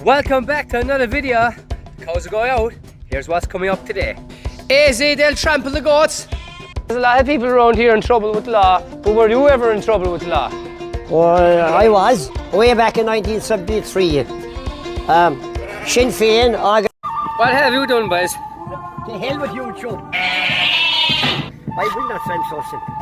Welcome back to another video. The cows are going out. Here's what's coming up today. Easy, they'll trample the goats. There's a lot of people around here in trouble with the law. But were you ever in trouble with the law? Well, I was, way back in 1973. Sinn Féin, What have you done, boys? the hell with you, Joe. I will not send so simple.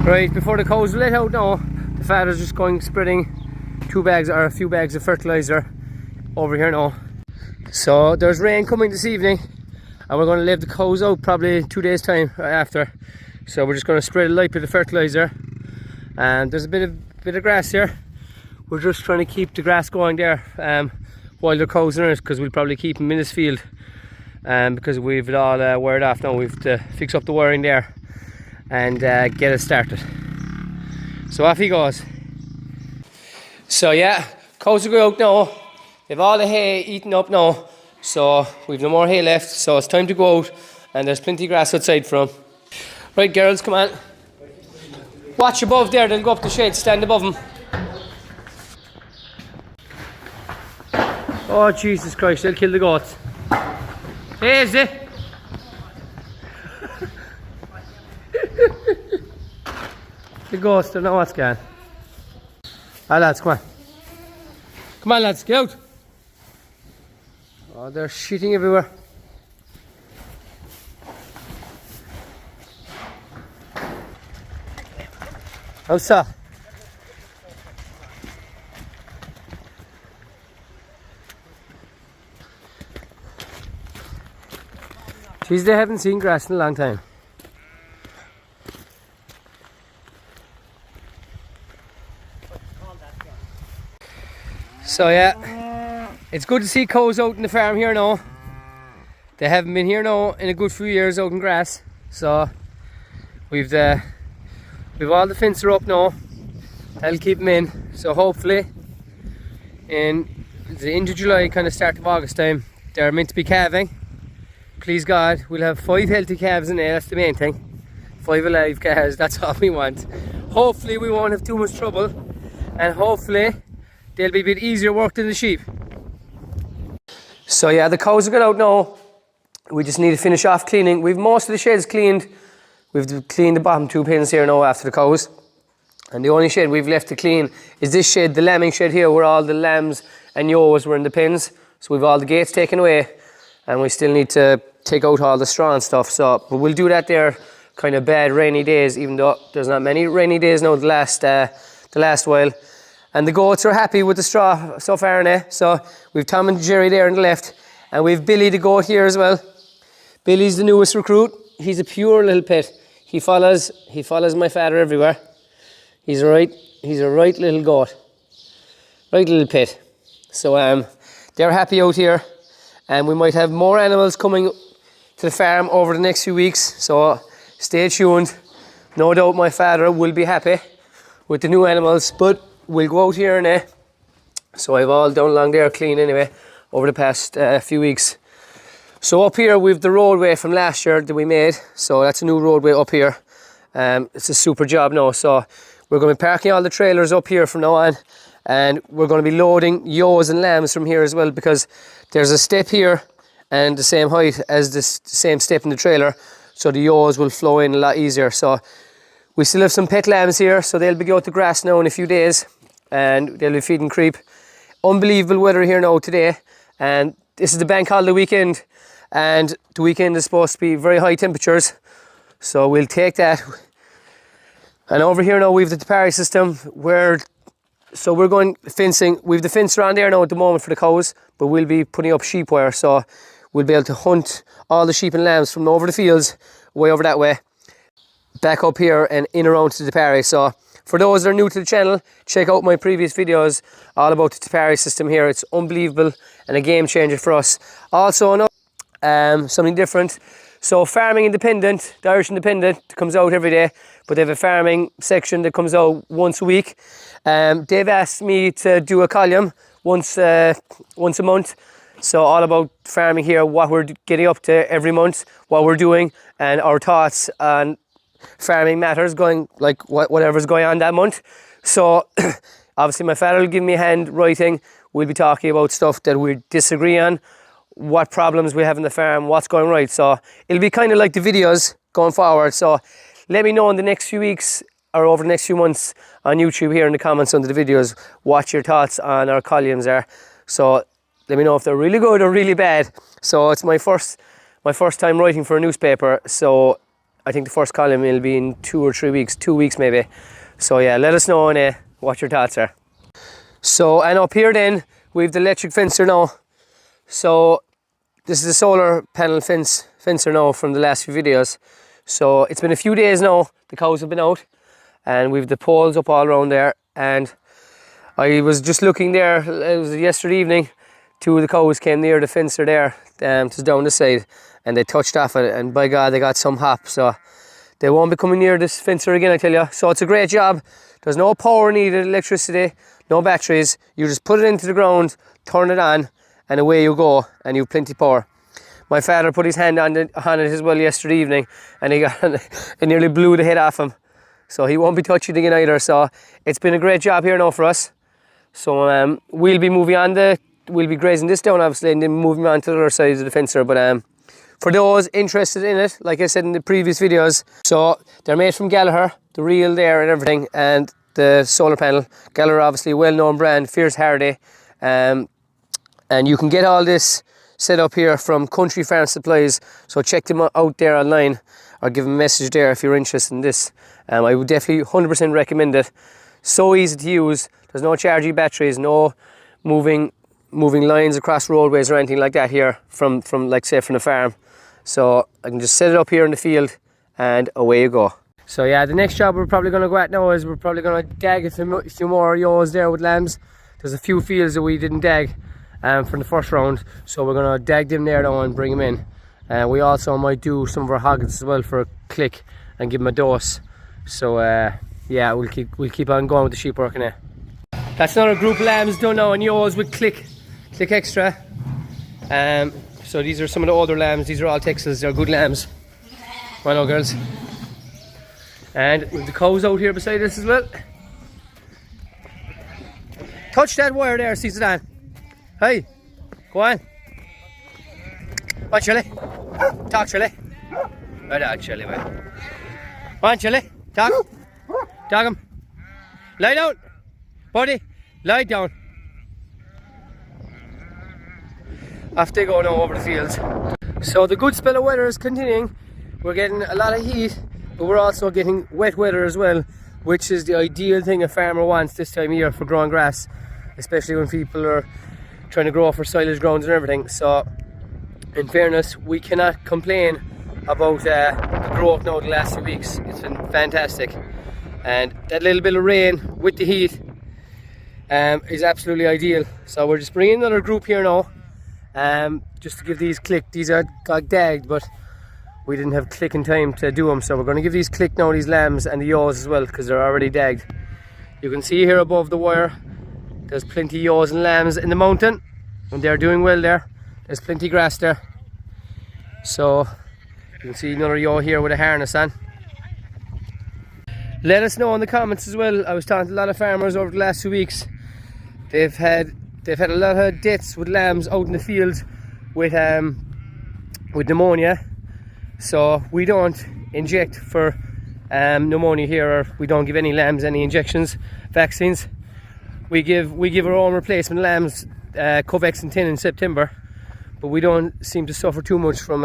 Right, before the cows let out now, the father's just going spreading a few bags of fertilizer over here now. So there's rain coming this evening and we're going to leave the cows out probably 2 days time after. So we're just going to spread a light bit of fertilizer, and there's a bit of grass here. We're just trying to keep the grass going there while the cows are in it, because we'll probably keep them in this field because we've it all wired off now. We've to fix up the wiring there and get it started. So off he goes. So yeah, cows are going out now. They've all the hay eaten up now, so we've no more hay left, so it's time to go out, and there's plenty of grass outside for them. Right girls, come on. Watch above there, they'll go up the shade, stand above them. Oh Jesus Christ, they'll kill the goats. Easy. The goats don't know what's going on. Ah lads, come on. Come on lads, get out. Oh, they're shitting everywhere. How's that? Jeez, they haven't seen grass in a long time. So yeah, it's good to see cows out in the farm here now. They haven't been here now in a good few years out in grass. So we've all the fence are up now. That'll keep them in. So hopefully in the end of July, kind of start of August time, they're meant to be calving. Please God, we'll have 5 healthy calves in there, that's the main thing. 5 alive calves, that's all we want. Hopefully we won't have too much trouble, and hopefully they'll be a bit easier work than the sheep. So yeah, the cows are got out now. We just need to finish off cleaning. We've most of the sheds cleaned. We've cleaned the bottom 2 pens here now after the cows. And the only shed we've left to clean is this shed, the lambing shed here, where all the lambs and ewes were in the pens. So we've all the gates taken away, and we still need to take out all the straw and stuff. So, but we'll do that there, kind of bad rainy days, even though there's not many rainy days now the last while. And the goats are happy with the straw so far, innit? So we've Tom and Jerry there on the left, and we've Billy the goat here as well. Billy's the newest recruit. He's a pure little pet. He follows my father everywhere. He's a right little goat. Right little pet. So they're happy out here, and we might have more animals coming to the farm over the next few weeks. So stay tuned. No doubt my father will be happy with the new animals, but we'll go out here and so I've all done along there clean anyway over the past few weeks. So up here we've the roadway from last year that we made, so that's a new roadway up here. It's a super job now, so we're going to be parking all the trailers up here from now on, and we're going to be loading ewes and lambs from here as well, because there's a step here and the same height as the same step in the trailer, so the ewes will flow in a lot easier. So we still have some pet lambs here, so they'll be going to grass now in a few days, and they'll be feeding creep. Unbelievable weather here now today, and this is the bank holiday weekend, and the weekend is supposed to be very high temperatures, so we'll take that. And over here now we've the tapari system, so we're going fencing. We've the fence around there now at the moment for the cows, but we'll be putting up sheep wire, so we'll be able to hunt all the sheep and lambs from over the fields, way over that way, back up here and in around to the tapari. So for those that are new to the channel, check out my previous videos all about the tapari system here. It's unbelievable and a game changer for us. Also something different. So Farming Independent, the Irish Independent, comes out every day, but they have a farming section that comes out once a week. They've asked me to do a column once a month, so all about farming here, what we're getting up to every month, what we're doing, and our thoughts on farming matters, going like whatever's going on that month. So obviously my father will give me a hand writing. We'll be talking about stuff that we disagree on, what problems we have in the farm, what's going right. So it'll be kind of like the videos going forward. So let me know in the next few weeks or over the next few months on YouTube here in the comments under the videos what your thoughts on our columns are. So let me know if they're really good or really bad. So it's my first time writing for a newspaper, so I think the first column will be in 2 or 3 weeks, 2 weeks maybe. So yeah, let us know what your thoughts are. So, and up here then we have the electric fencer now. So this is a solar panel fencer now from the last few videos. So it's been a few days now, the cows have been out, and we've the poles up all around there. And I was just looking there, it was yesterday evening, 2 of the cows came near the fencer there, just down the side, and they touched off it, and by God they got some hop. So they won't be coming near this fencer again, I tell you. So it's a great job. There's no power needed, electricity, no batteries. You just put it into the ground, turn it on, and away you go, and you've plenty power. My father put his hand on it as well yesterday evening, and it nearly blew the head off him. So he won't be touching it again either. So it's been a great job here now for us. So we'll be moving on we'll be grazing this down obviously, and then moving on to the other side of the fencer. But for those interested in it, like I said in the previous videos, so they're made from Gallagher, the reel there and everything, and the solar panel. Gallagher obviously a well-known brand, fierce hardy, and you can get all this set up here from Country Farm Supplies. So check them out there online, or give them a message there if you're interested in this. I would definitely 100% recommend it. So easy to use. There's no charging batteries, no moving lines across roadways or anything like that here from like say from the farm. So I can just set it up here in the field and away you go. So yeah, the next job we're probably going to go at now is we're probably going to dag a few more ewes there with lambs. There's a few fields that we didn't dag from the first round, so we're going to dag them there now and bring them in. We also might do some of our hoggets as well for a click and give them a dose. So yeah, we'll keep on going with the sheep working there. That's another group of lambs done now, and ewes with click extra. So these are some of the older lambs. These are all Texas. They're good lambs. Come on now, girls. And with the cows out here beside us as well. Touch that wire there, Caesar Dan. Hey, go on. Come on, Chili. Talk, Chili. Right on, Chili, man. Come on, Chili. Talk. Talk him. Lie down. Buddy, lie down. Off they go now over the fields. So the good spell of weather is continuing. We're getting a lot of heat, but we're also getting wet weather as well, which is the ideal thing a farmer wants this time of year for growing grass, especially when people are trying to grow for silage grounds and everything. So in fairness, we cannot complain about the growth now the last few weeks. It's been fantastic, and that little bit of rain with the heat is absolutely ideal. So we're just bringing another group here now, just to give these click. These are got dagged, but we didn't have click in time to do them, so we're going to give these click now, these lambs and the ewes as well, because they're already dagged. You can see here above the wire there's plenty of ewes and lambs in the mountain, and they're doing well there. There's plenty of grass there, so you can see another ewe here with a harness on. Let us know in the comments as well. I was talking to a lot of farmers over the last 2 weeks. They've had a lot of deaths with lambs out in the field with pneumonia. So we don't inject for pneumonia here, or we don't give any lambs any injections, vaccines. We give our own replacement lambs Covaxin 10 in September, but we don't seem to suffer too much from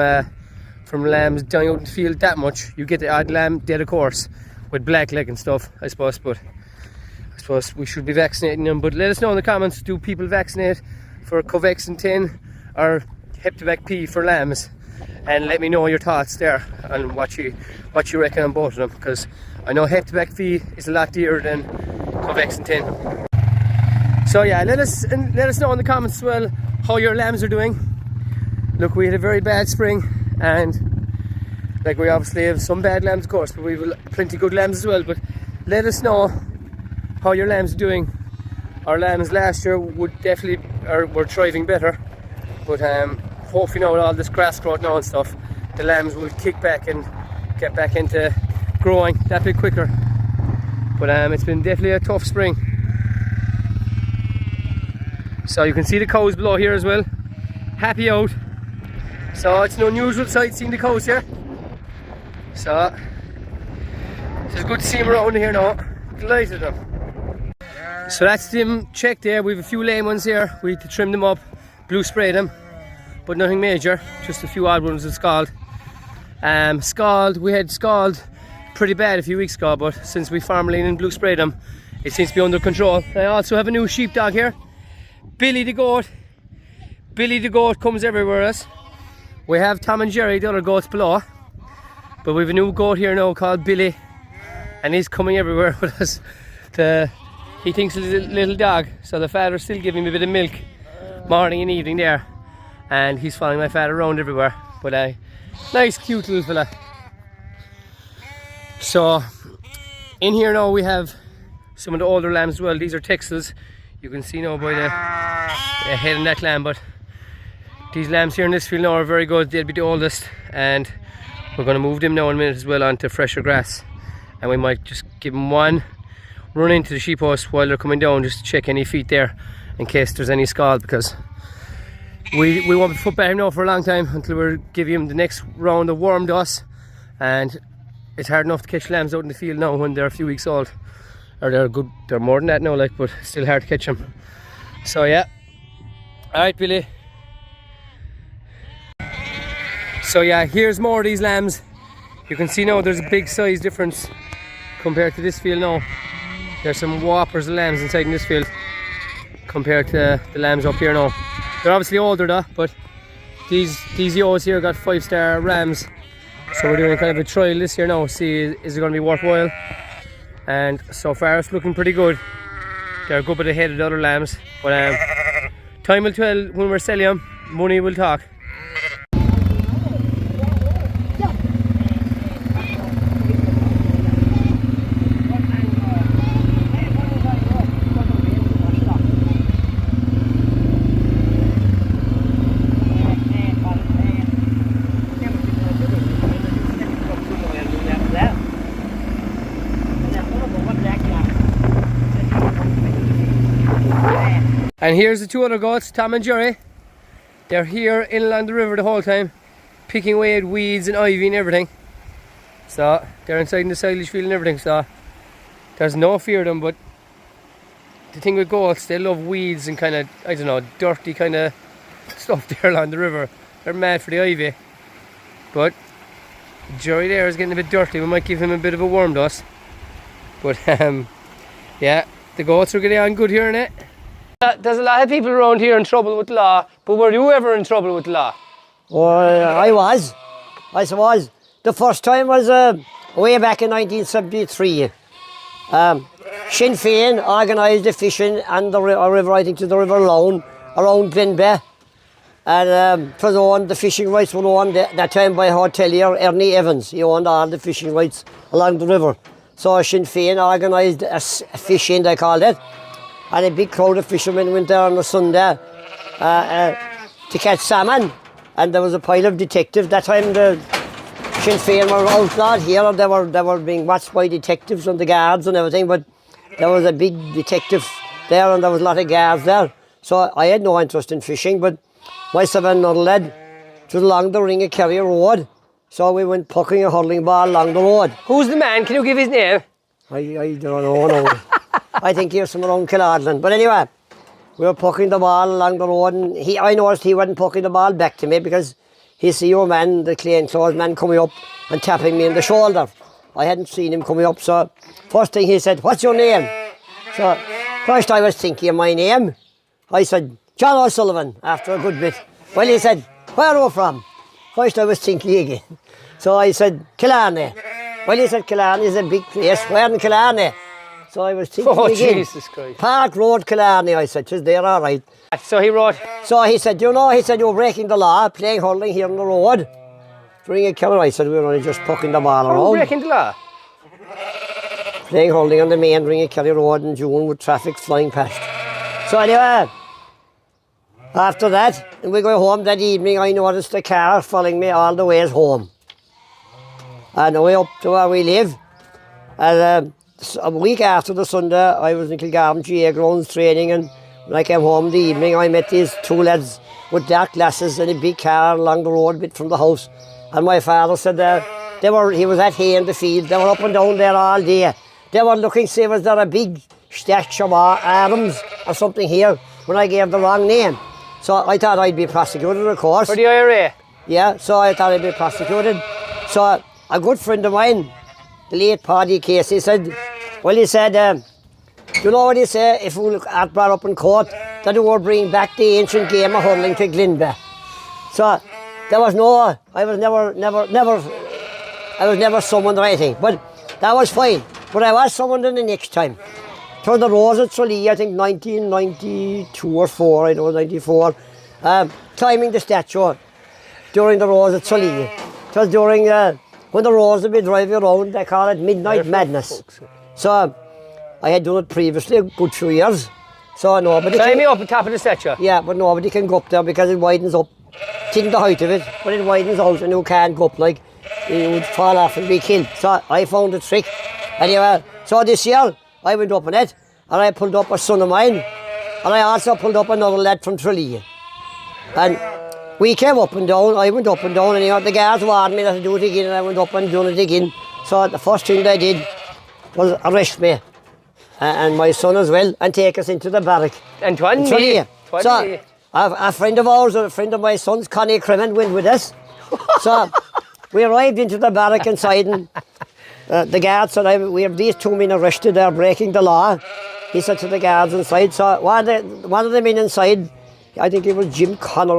lambs dying out in the field that much. You get the odd lamb dead, of course, with black leg and stuff, I suppose, but I suppose we should be vaccinating them. But let us know in the comments, do people vaccinate for Covaxin 10 or Hepatitis P for lambs? And let me know your thoughts there and what you reckon on both of them, because I know Hepatitis P is a lot dearer than Covaxin 10. So yeah, let us know in the comments as well how your lambs are doing. Look, we had a very bad spring, and like we obviously have some bad lambs of course, but we have plenty good lambs as well. But let us know how your lambs are doing. Our lambs last year were thriving better, but hopefully now with all this grass growth now and stuff, the lambs will kick back and get back into growing that bit quicker. But it's been definitely a tough spring. So you can see the cows below here as well. Happy out. So it's an unusual sight seeing the cows here. So it's good to see them around here now. Delighted them. So that's them checked there. We have a few lame ones here. We need to trim them up, blue spray them, but nothing major. Just a few odd ones with scald. We had scald pretty bad a few weeks ago, but since we formalin and blue sprayed them, it seems to be under control. I also have a new sheepdog here, Billy the goat. Billy the goat comes everywhere with us. We have Tom and Jerry, the other goats below, but we have a new goat here now called Billy, and he's coming everywhere with us. He thinks he's a little dog, so the father's still giving him a bit of milk morning and evening there, and he's following my father around everywhere. But nice cute little fella. So in here now we have some of the older lambs as well. These are Texels. You can see now by the head and neck lamb, but these lambs here in this field now are very good. They'll be the oldest, and we're going to move them now in a minute as well onto fresher grass, and we might just give them one run into the sheep house while they're coming down, just to check any feet there in case there's any scald, because we won't be foot back now for a long time until we give him the next round of warm dose, and it's hard enough to catch lambs out in the field now when they're a few weeks old, or they're more than that now, like, but still hard to catch them. So yeah, alright Billy. So yeah, here's more of these lambs. You can see now there's a big size difference compared to this field now. There's some whoppers of lambs inside in this field compared to the lambs up here now. They're obviously older though, but these ewes here got 5-star rams. So we're doing kind of a trial this year now, see is it going to be worthwhile. And so far it's looking pretty good. They're a good bit ahead of the other lambs. But time will tell when we're selling them, money will talk. And here's the two other goats, Tom and Jerry. They're here in along the river the whole time, picking away at weeds and ivy and everything. So they're inside in the silage field and everything, so there's no fear of them. But the thing with goats, they love weeds and kind of, I don't know, dirty kind of stuff there along the river. They're mad for the ivy. But Jerry there is getting a bit dirty. We might give him a bit of a warm dose. But yeah, the goats are getting on good here, innit? There's a lot of people around here in trouble with the law, but were you ever in trouble with the law? Well, I suppose. The first time was way back in 1973. Sinn Féin organised the fishing and the river, I think to the River Lown, around Glenbeigh. And it was owned, the fishing rights were owned that time by hotelier Ernie Evans. He owned all the fishing rights along the river. So Sinn Féin organised a fishing, they called it. And a big crowd of fishermen went there on a Sunday to catch salmon. And there was a pile of detectives. That time the Sinn Féin were outlawed here. They were being watched by detectives and the guards and everything. But there was a big detective there and there was a lot of guards there. So I had no interest in fishing, but myself and another lad, it was along the Ring of Kerry Road. So we went pucking a hurling ball along the road. Who's the man? Can you give his name? I don't know. No. I think he was from around Killardland. But anyway, we were pucking the ball along the road, and I noticed he wasn't pucking the ball back to me because he see your man, the clean clothes man, coming up and tapping me in the shoulder. I hadn't seen him coming up, so first thing he said, "What's your name?" So first I was thinking of my name. I said, "John O'Sullivan," after a good bit. Well, he said, "Where are you from?" First I was thinking again. So I said, "Killarney." Well, he said, "Killarney is a big place. Where in Killarney?" So I was thinking again. Jesus Christ. Park Road, Killarney, I said. "'Tis there, all right." So he wrote. So he said, "You know," he said, "you're breaking the law, playing hurling here on the road." Bring a camera. I said, "We were only just pucking the ball around." Breaking the law? Playing hurling on the main Ring of Kerry Road in June with traffic flying past. So anyway, after that, and we go home that evening, I noticed a car following me all the way home. And the way up to where we live, And a week after the Sunday, I was in Kilgarvan GA grounds training, and when I came home in the evening, I met these two lads with dark glasses in a big car along the road a bit from the house. And my father said he was at hay in the field. They were up and down there all day. They were looking, see, was there a big stash of arms or something here when I gave the wrong name. So I thought I'd be prosecuted, of course. For the IRA? Yeah, so I thought I'd be prosecuted. So a good friend of mine, the late Paddy Casey, said, you know what he said, if we got brought up in court, that they would bring back the ancient game of hurling to Glenbeigh. So there was I was never summoned or anything, but that was fine. But I was summoned in the next time. It was the Rose at Tralee, I think 1992 or 4, I know, 94, climbing the statue during the Rose at Tralee. It was during, when the Rose would be driving around, they call it Midnight Madness. So I had done it previously, a good 2 years. So nobody climbing up on top of the statue? Yeah, but nobody can go up there because it widens up. It isn't the height of it, but it widens out and you can't go up, like, you would fall off and be killed. So I found a trick. Anyway, so this year, I went up on it, and I pulled up a son of mine, and I also pulled up another lad from Tralee. And we came up and down, I went up and down, and the guards warned me that to do it again, and I went up and done it again. So the first thing they did was arrest me, and my son as well, and take us into the barrack. And 20? So a friend of ours, a friend of my son's, Connie Crimmin, went with us. So we arrived into the barrack inside, and the guard said, we have these 2 men arrested, they're breaking the law. He said to the guards inside. So one of the men inside, I think it was Jim Connor,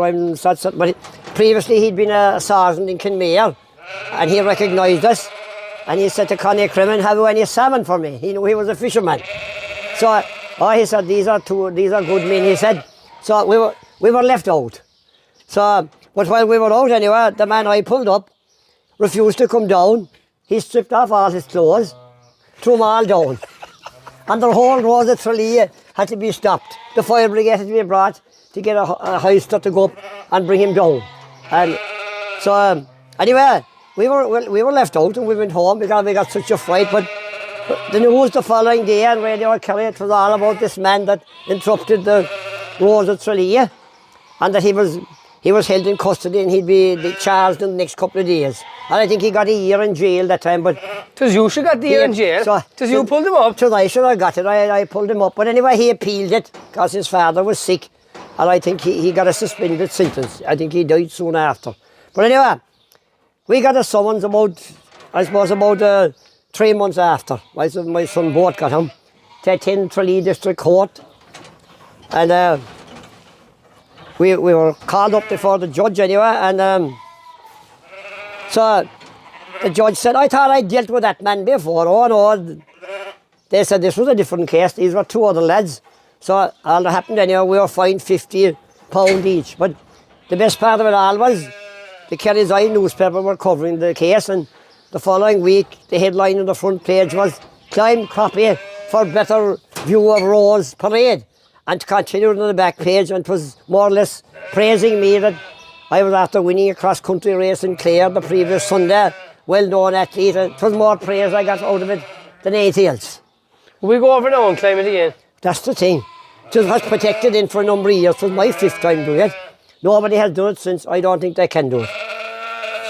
but previously he'd been a sergeant in Kinmare, and he recognised us. And he said to Connie Crimmin, have you any salmon for me? He knew he was a fisherman. So he said, these are good men, he said. So we were left out. So, but while we were out anyway, the man I pulled up refused to come down. He stripped off all his clothes, threw them all down. And the whole road at Tralee had to be stopped. The fire brigade had to be brought to get a hoister to go up and bring him down. And so, anyway, we were left out and we went home because we got such a fright. But the news the following day on Radio Kelly, it was all about this man that interrupted the road at Tralee, and that he was held in custody and he'd be charged in the next couple of days. And I think he got a year in jail that time. But Tis you should got the year in jail? So, Tis you pulled him up? Tis I should have got it. I pulled him up. But anyway, he appealed it because his father was sick. And I think he got a suspended sentence. I think he died soon after. But anyway, we got a summons about 3 months after. My son both got him to attend Tralee District Court. And we were called up before the judge anyway, and so the judge said, I thought I dealt with that man before. Oh no, they said this was a different case. These were 2 other lads. So all that happened anyway, we were fined £50 each. But the best part of it all was the Kerry's Eye newspaper were covering the case, and the following week the headline on the front page was Climb Crappie for better view of Rose Parade. And continued on the back page, and it was more or less praising me that I was after winning a cross-country race in Clare the previous Sunday, well-known athlete. It was more praise I got out of it than anything else. Will we go over now and climb it again? That's the thing. It was protected in for a number of years. It was my 5th time doing it. Nobody has done it since. I don't think they can do it.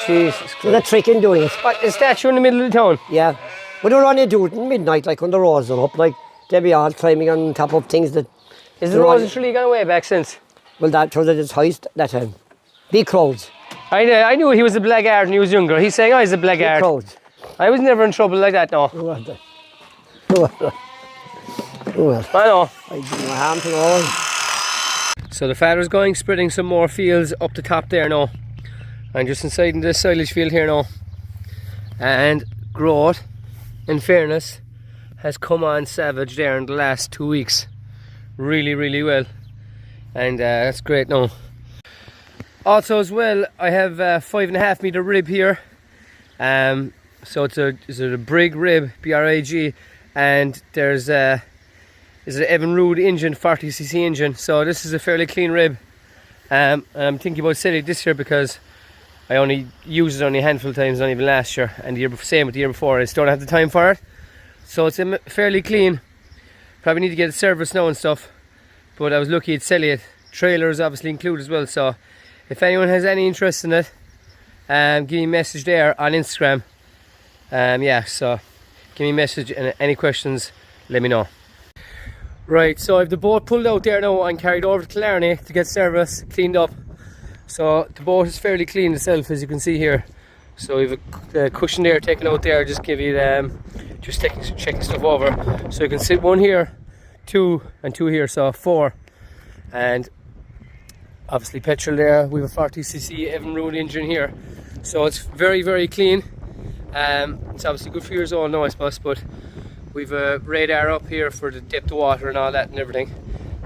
Jesus Christ. There's a trick in doing it. What, a statue in the middle of the town? Yeah. But they would only do it in midnight, like when the roads are up. Like, they'd be all climbing on top of things that... Is the Rose of Tralee gone away back since? Well, that was at its highest that time. Big crowds. I knew he was a blackguard when he was younger. He's saying I was a blackguard. Big crowds. I was never in trouble like that, no. Well, I know. I did no harm to all. So the father's going spreading some more fields up the top there now. I'm just inside in this silage field here now. And growth, in fairness, has come on savage there in the last 2 weeks. Really well, and that's great now. Also as well, I have a 5.5 metre rib here, so it's a brig rib, B-R-I-G, and there's an Evan Rood engine, 40cc engine, so this is a fairly clean rib. I'm thinking about selling it this year because I only used it only a handful of times, not even last year, and same with the year before. I just don't have the time for it. So it's fairly clean. Probably need to get it serviced now and stuff. But I was lucky to sell it. Trailers obviously included as well. So if anyone has any interest in it, give me a message there on Instagram. Yeah, so give me a message and any questions, let me know. Right, so I've the boat pulled out there now and carried over to Killarney to get service, cleaned up. So the boat is fairly clean itself, as you can see here. So we've a cushion there taken out there, just give you just checking stuff over. So you can sit one here, two and two here, so 4. And obviously petrol there. We have a 40cc Evan Road engine here, so it's very, very clean. It's obviously good for years old now, I suppose, but we've a radar up here for the depth of water and all that and everything.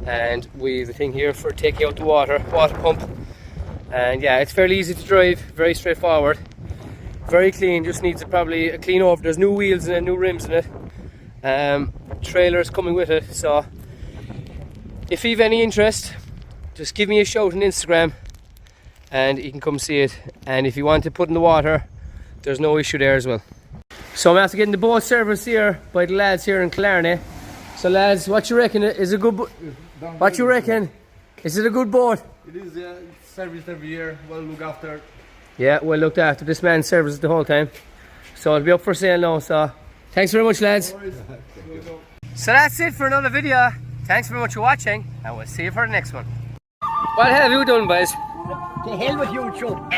And we've a thing here for taking out the water pump. And yeah, it's fairly easy to drive, very straightforward. Very clean, just needs probably a clean over. There's new wheels in it, new rims in it. Trailers coming with it, so if you've any interest, just give me a shout on Instagram and you can come see it. And if you want to put in the water, there's no issue there as well. So I'm after getting the boat service here by the lads here in Killarney. So lads, what you reckon? Is it a good boat? What you reckon? Is it a good boat? It is, yeah. It's serviced every year, well looked after. Yeah, well looked after. This man services the whole time. So it'll be up for sale now, so thanks very much lads. So that's it for another video. Thanks very much for watching and we'll see you for the next one. What have you done, boys? To hell with YouTube.